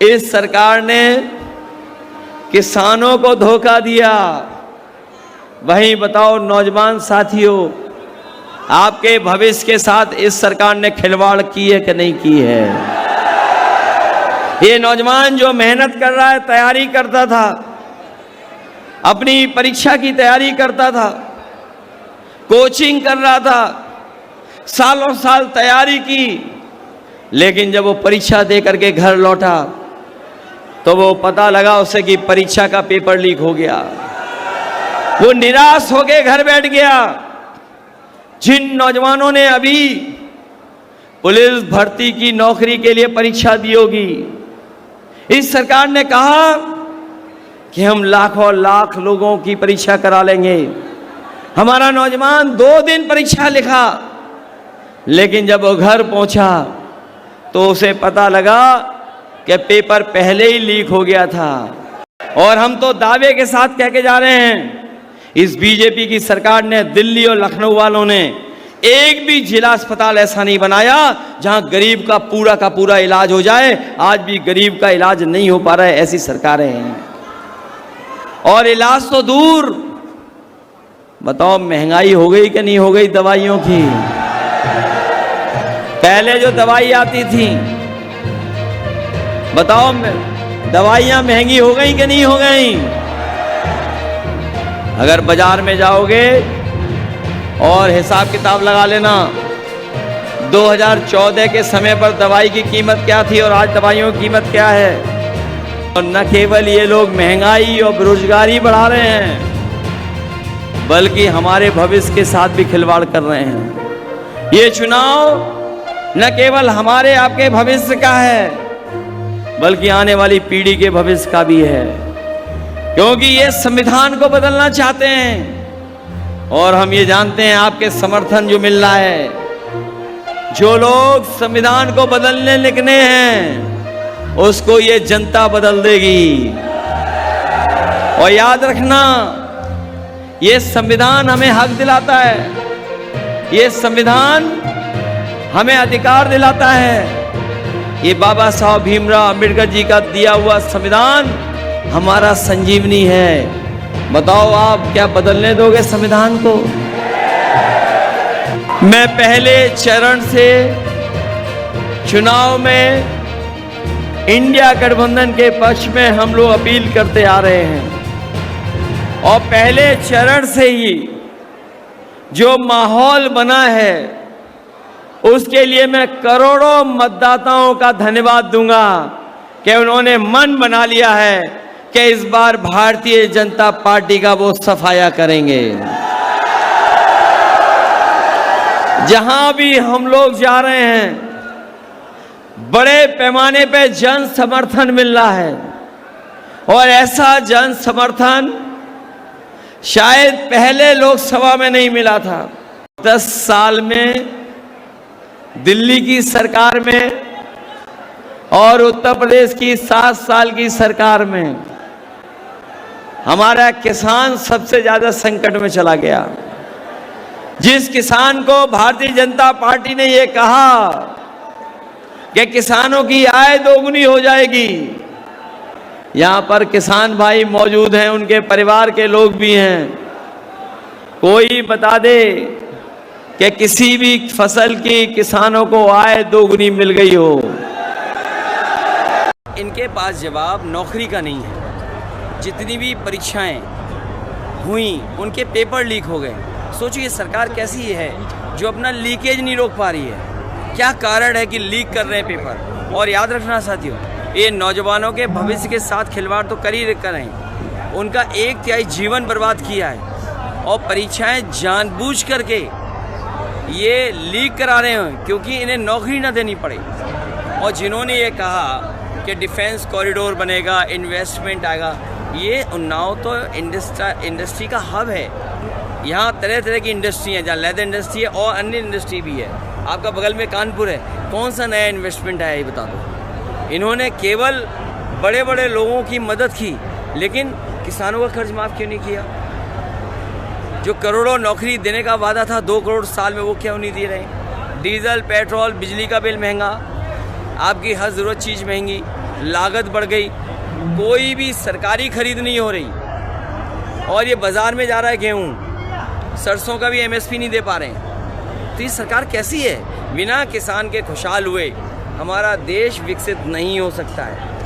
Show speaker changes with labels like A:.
A: इस सरकार ने किसानों को धोखा दिया। वहीं बताओ नौजवान साथियों, आपके भविष्य के साथ इस सरकार ने खिलवाड़ की है कि नहीं की है? ये नौजवान जो मेहनत कर रहा है, तैयारी करता था, अपनी परीक्षा की तैयारी करता था, कोचिंग कर रहा था, सालों साल तैयारी की, लेकिन जब वो परीक्षा दे करके घर लौटा तो वो पता लगा उसे कि परीक्षा का पेपर लीक हो गया। वो निराश होकर घर बैठ गया। जिन नौजवानों ने अभी पुलिस भर्ती की नौकरी के लिए परीक्षा दी होगी, इस सरकार ने कहा कि हम लाखों लाख लोगों की परीक्षा करा लेंगे। हमारा नौजवान 2 दिन परीक्षा लिखा, लेकिन जब वो घर पहुंचा तो उसे पता लगा कि पेपर पहले ही लीक हो गया था। और हम तो दावे के साथ कह के जा रहे हैं, इस बीजेपी की सरकार ने, दिल्ली और लखनऊ वालों ने एक भी जिला अस्पताल ऐसा नहीं बनाया जहां गरीब का पूरा इलाज हो जाए। आज भी गरीब का इलाज नहीं हो पा रहा है, ऐसी सरकारें हैं। और इलाज तो दूर, बताओ महंगाई हो गई कि नहीं हो गई दवाइयों की? पहले जो दवाई आती थी, बताओ दवाइयां महंगी हो गई कि नहीं हो गई? अगर बाजार में जाओगे और हिसाब किताब लगा लेना, 2014 के समय पर दवाई की कीमत क्या थी और आज दवाइयों की कीमत क्या है। और न केवल ये लोग महंगाई और बेरोजगारी बढ़ा रहे हैं, बल्कि हमारे भविष्य के साथ भी खिलवाड़ कर रहे हैं। ये चुनाव न केवल हमारे आपके भविष्य का है, बल्कि आने वाली पीढ़ी के भविष्य का भी है, क्योंकि ये संविधान को बदलना चाहते हैं। और हम ये जानते हैं आपके समर्थन जो मिल रहा है, जो लोग संविधान को बदलने निकले हैं उसको ये जनता बदल देगी। और याद रखना, ये संविधान हमें हक दिलाता है, ये संविधान हमें अधिकार दिलाता है। ये बाबा साहब भीमराव अंबेडकर जी का दिया हुआ संविधान हमारा संजीवनी है। बताओ आप क्या बदलने दोगे संविधान को? मैं पहले चरण से चुनाव में इंडिया गठबंधन के पक्ष में हम लोग अपील करते आ रहे हैं। और पहले चरण से ही जो माहौल बना है उसके लिए मैं करोड़ों मतदाताओं का धन्यवाद दूंगा कि उन्होंने मन बना लिया है कि इस बार भारतीय जनता पार्टी का वो सफाया करेंगे। जहां भी हम लोग जा रहे हैं, बड़े पैमाने पे जन समर्थन मिल रहा है। और ऐसा जन समर्थन शायद पहले लोकसभा में नहीं मिला था। 10 साल में दिल्ली की सरकार में और उत्तर प्रदेश की 7 साल की सरकार में हमारा किसान सबसे ज्यादा संकट में चला गया। जिस किसान को भारतीय जनता पार्टी ने यह कहा कि किसानों की आय दोगुनी हो जाएगी, यहां पर किसान भाई मौजूद हैं, उनके परिवार के लोग भी हैं। कोई बता दे कि किसी भी फसल की किसानों को आय दोगुनी मिल गई हो। इनके पास जवाब नौकरी का नहीं है। जितनी भी परीक्षाएं हुई उनके पेपर लीक हो गए। सोचिए सरकार कैसी है जो अपना लीकेज नहीं रोक पा रही है। क्या कारण है कि लीक कर रहे हैं पेपर। और याद रखना साथियों, ये नौजवानों के भविष्य के साथ खिलवाड़ तो कर ही कर रहे हैं। उनका 1/3 जीवन बर्बाद किया है और परीक्षाएं जानबूझ करके ये लीक करा रहे हैं क्योंकि इन्हें नौकरी ना देनी पड़े। और जिन्होंने ये कहा कि डिफेंस कॉरिडोर बनेगा, इन्वेस्टमेंट आएगा, ये उन्नाव तो इंडस्ट्री का हब है। यहाँ तरह तरह की इंडस्ट्री है, जहाँ लेदर इंडस्ट्री है और अन्य इंडस्ट्री भी है। आपका बगल में कानपुर है, कौन सा नया इन्वेस्टमेंट आया ये बता दो। इन्होंने केवल बड़े बड़े लोगों की मदद की, लेकिन किसानों का कर्ज माफ़ क्यों नहीं किया? जो करोड़ों नौकरी देने का वादा था 2 करोड़ साल में, वो क्यों नहीं दे रहे? डीजल, पेट्रोल, बिजली का बिल महंगा, आपकी हर ज़रूरत चीज़ महंगी, लागत बढ़ गई, कोई भी सरकारी खरीद नहीं हो रही, और ये बाज़ार में जा रहा है गेहूँ, सरसों का भी MSP नहीं दे पा रहे हैं। तो ये सरकार कैसी है? बिना किसान के खुशहाल हुए हमारा देश विकसित नहीं हो सकता है।